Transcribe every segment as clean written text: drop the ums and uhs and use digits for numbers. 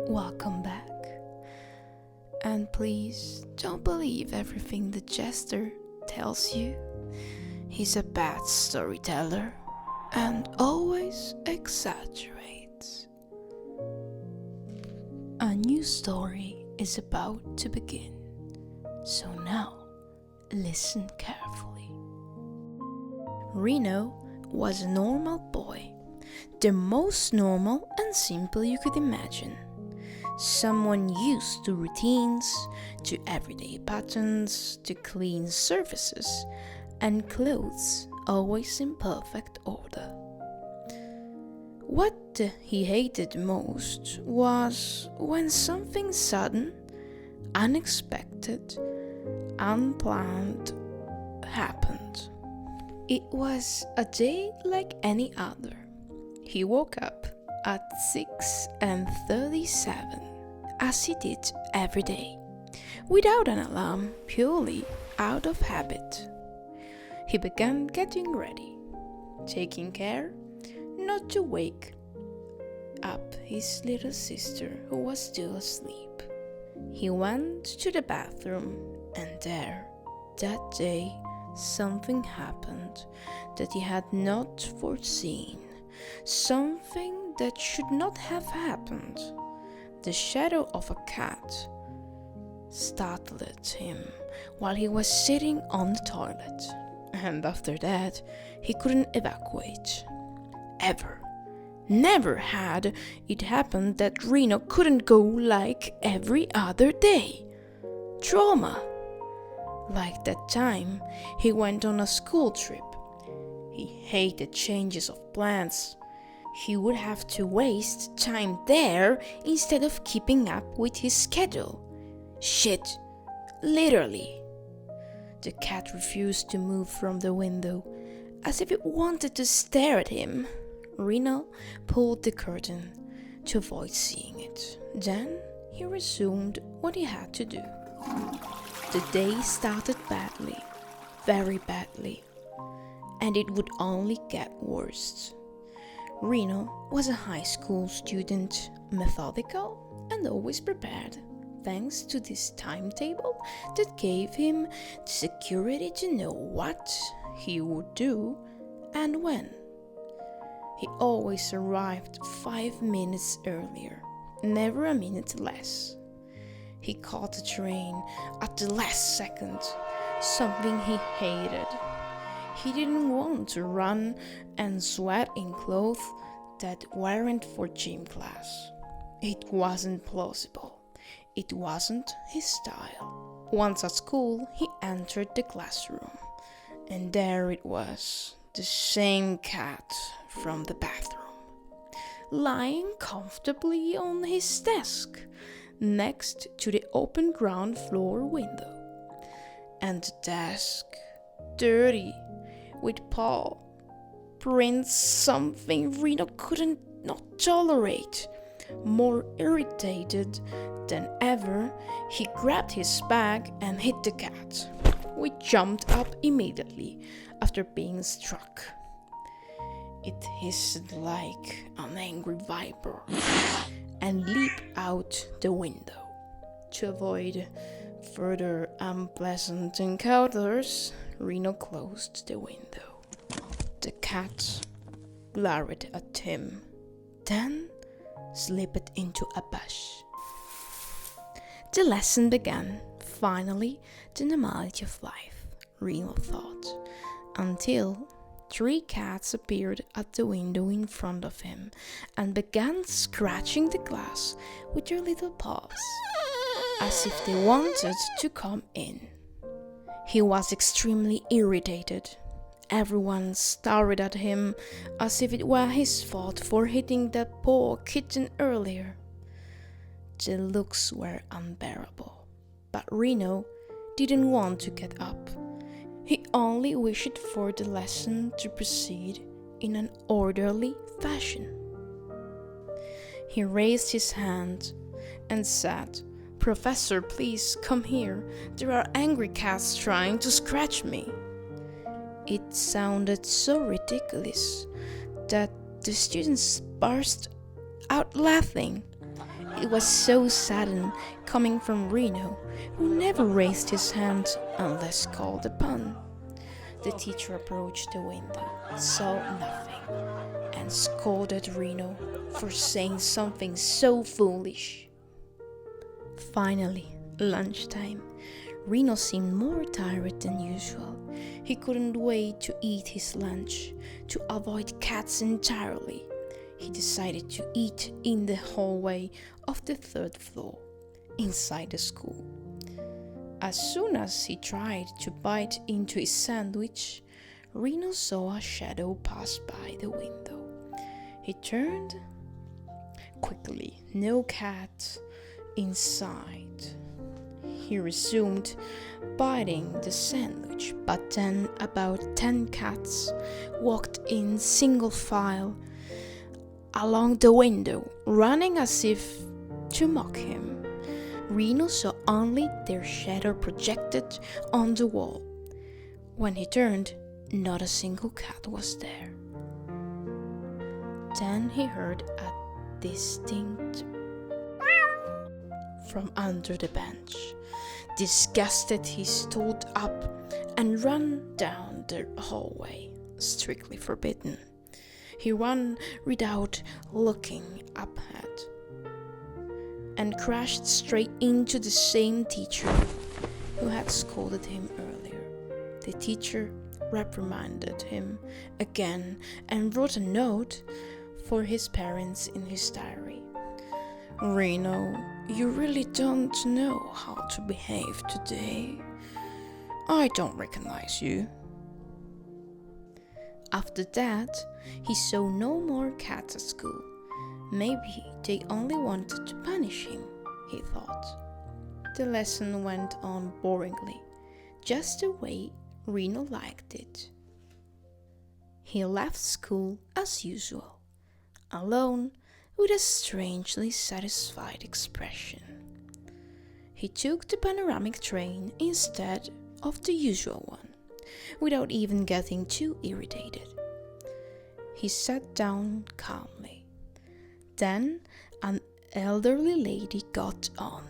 Welcome back. And please don't believe everything the jester tells you. He's a bad storyteller and always exaggerates. A new story is about to begin, so now listen carefully. Rino was a normal boy, the most normal and simple you could imagine. Someone used to routines, to everyday patterns, to clean surfaces, and clothes always in perfect order. What he hated most was when something sudden, unexpected, unplanned happened. It was a day like any other. He woke up at 6:37, as he did every day, without an alarm, purely out of habit. He began getting ready, taking care not to wake up his little sister, who was still asleep. He went to the bathroom, and there, that day, something happened that he had not foreseen, something that should not have happened. The shadow of a cat startled him while he was sitting on the toilet, and after that he couldn't evacuate. Ever. Never had it happened that Rino couldn't go like every other day. Trauma. Like that time he went on a school trip. He hated changes of plans. He would have to waste time there instead of keeping up with his schedule. Shit, literally. The cat refused to move from the window, as if it wanted to stare at him. Rino pulled the curtain to avoid seeing it. Then he resumed what he had to do. The day started badly, very badly, and it would only get worse. Rino was a high school student, methodical and always prepared, thanks to this timetable that gave him the security to know what he would do and when. He always arrived 5 minutes earlier, never a minute less. He caught the train at the last second, something he hated. He didn't want to run and sweat in clothes that weren't for gym class. It wasn't plausible. It wasn't his style. Once at school, he entered the classroom, and there it was, the same cat from the bathroom, lying comfortably on his desk, next to the open ground floor window. And the desk, dirty, with paw prints, something Rino couldn't not tolerate. More irritated than ever, he grabbed his bag and hit the cat, which jumped up immediately after being struck. It hissed like an angry viper and leaped out the window. To avoid further unpleasant encounters, Rino closed the window. The cat glared at him, then slipped into a bush. The lesson began. Finally, the normality of life, Rino thought, until 3 cats appeared at the window in front of him and began scratching the glass with their little paws, as if they wanted to come in. He was extremely irritated. Everyone stared at him as if it were his fault for hitting that poor kitten earlier. The looks were unbearable, but Rino didn't want to get up. He only wished for the lesson to proceed in an orderly fashion. He raised his hand and said, "Professor, please come here. There are angry cats trying to scratch me." It sounded so ridiculous that the students burst out laughing. It was so sudden, coming from Rino, who never raised his hand unless called upon. The teacher approached the window, saw nothing, and scolded Rino for saying something so foolish. Finally, lunchtime. Rino seemed more tired than usual. He couldn't wait to eat his lunch, to avoid cats entirely. He decided to eat in the hallway of the third floor, inside the school. As soon as he tried to bite into his sandwich, Rino saw a shadow pass by the window. He turned quickly, no cat inside. He resumed biting the sandwich, but then about 10 cats walked in single file along the window, running as if to mock him. Rino saw only their shadow projected on the wall. When he turned, not a single cat was there. Then he heard a distinct from under the bench. Disgusted, he stood up and ran down the hallway, strictly forbidden. He ran without looking up ahead and crashed straight into the same teacher who had scolded him earlier. The teacher reprimanded him again and wrote a note for his parents in his diary. "Rino, you really don't know how to behave today. I don't recognize you." After that, he saw no more cats at school. Maybe they only wanted to punish him, he thought. The lesson went on boringly, just the way Rino liked it. He left school as usual, alone with a strangely satisfied expression. He took the panoramic train instead of the usual one, without even getting too irritated. He sat down calmly. Then an elderly lady got on.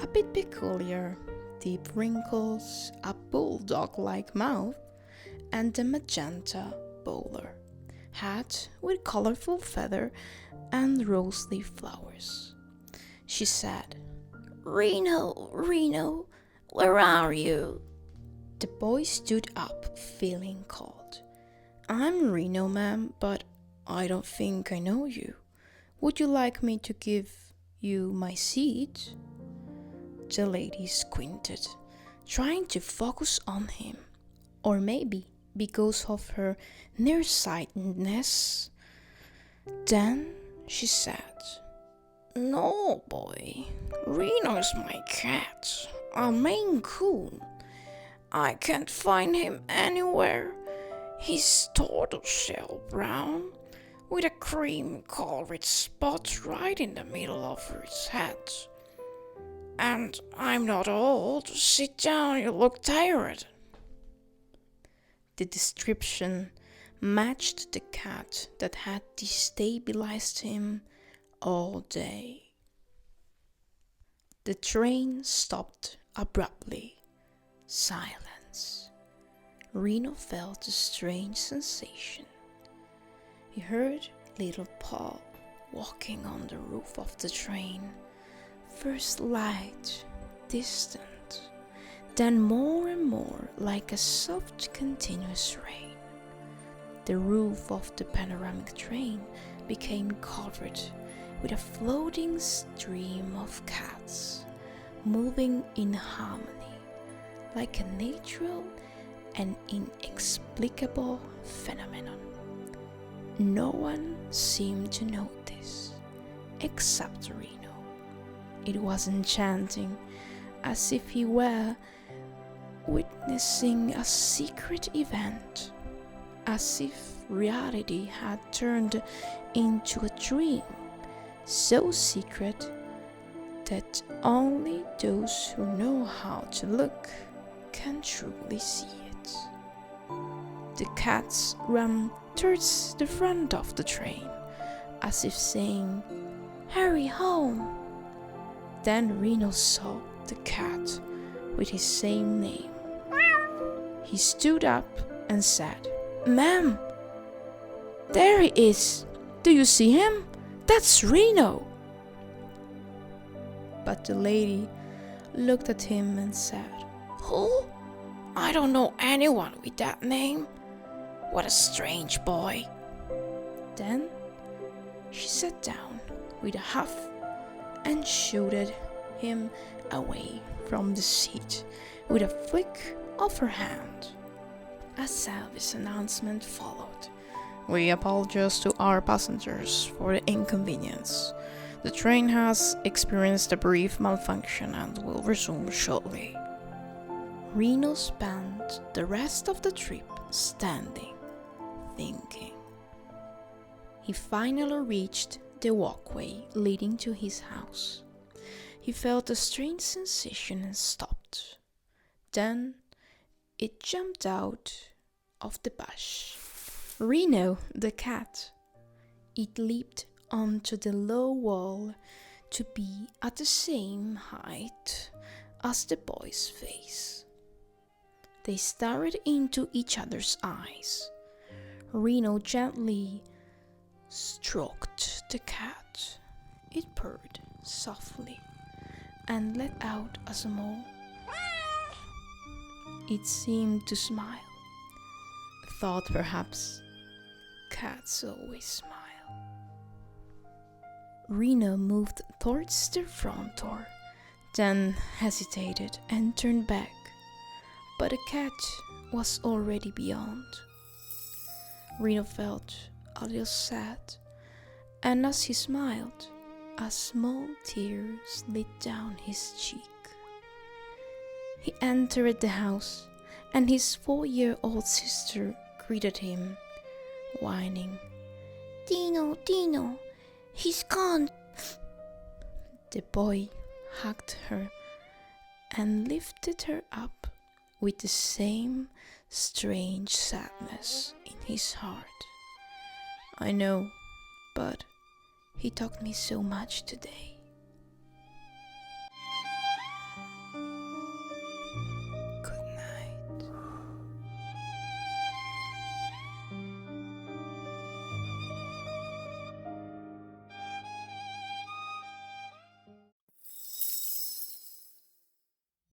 A bit peculiar, deep wrinkles, a bulldog-like mouth, and a magenta bowler hat with colorful feather and rose leaf flowers. She said, "Rino, Rino, where are you?" The boy stood up, feeling cold. "I'm Rino, ma'am, but I don't think I know you. Would you like me to give you my seat?" The lady squinted, trying to focus on him. Or maybe because of her nearsightedness. Then she said, "No, boy, Rino is my cat, a Maine Coon. I can't find him anywhere. He's tortoiseshell brown, with a cream-colored spot right in the middle of his head. And I'm not old. Sit down, you look tired." The description matched the cat that had destabilized him all day. The train stopped abruptly. Silence. Rino felt a strange sensation. He heard little Paul walking on the roof of the train. First light, distant, then more and more like a soft, continuous rain. The roof of the panoramic train became covered with a floating stream of cats, moving in harmony, like a natural and inexplicable phenomenon. No one seemed to notice, except Rino. It was enchanting, as if he were witnessing a secret event, as if reality had turned into a dream, so secret that only those who know how to look can truly see it. The cats ran towards the front of the train, as if saying, "Hurry home." Then Rino saw the cat with his same name. He stood up and said, "Ma'am, there he is. Do you see him? That's Rino." But the lady looked at him and said, "Who? I don't know anyone with that name. What a strange boy." Then she sat down with a huff and shooed him away from the seat with a flick of her hand. A service announcement followed. "We apologize to our passengers for the inconvenience. The train has experienced a brief malfunction and will resume shortly." Rino spent the rest of the trip standing, thinking. He finally reached the walkway leading to his house. He felt a strange sensation and stopped. Then it jumped out of the bush. Rino the cat. It leaped onto the low wall to be at the same height as the boy's face. They stared into each other's eyes. Rino gently stroked the cat. It purred softly and let out a small. It seemed to smile. Thought perhaps cats always smile. Rino moved towards the front door, then hesitated and turned back, but the cat was already beyond. Rino felt a little sad, and as he smiled, a small tear slid down his cheek. He entered the house, and his 4-year-old sister greeted him, whining, "Dino, Dino, he's gone." The boy hugged her and lifted her up with the same strange sadness in his heart. "I know, but he taught me so much today."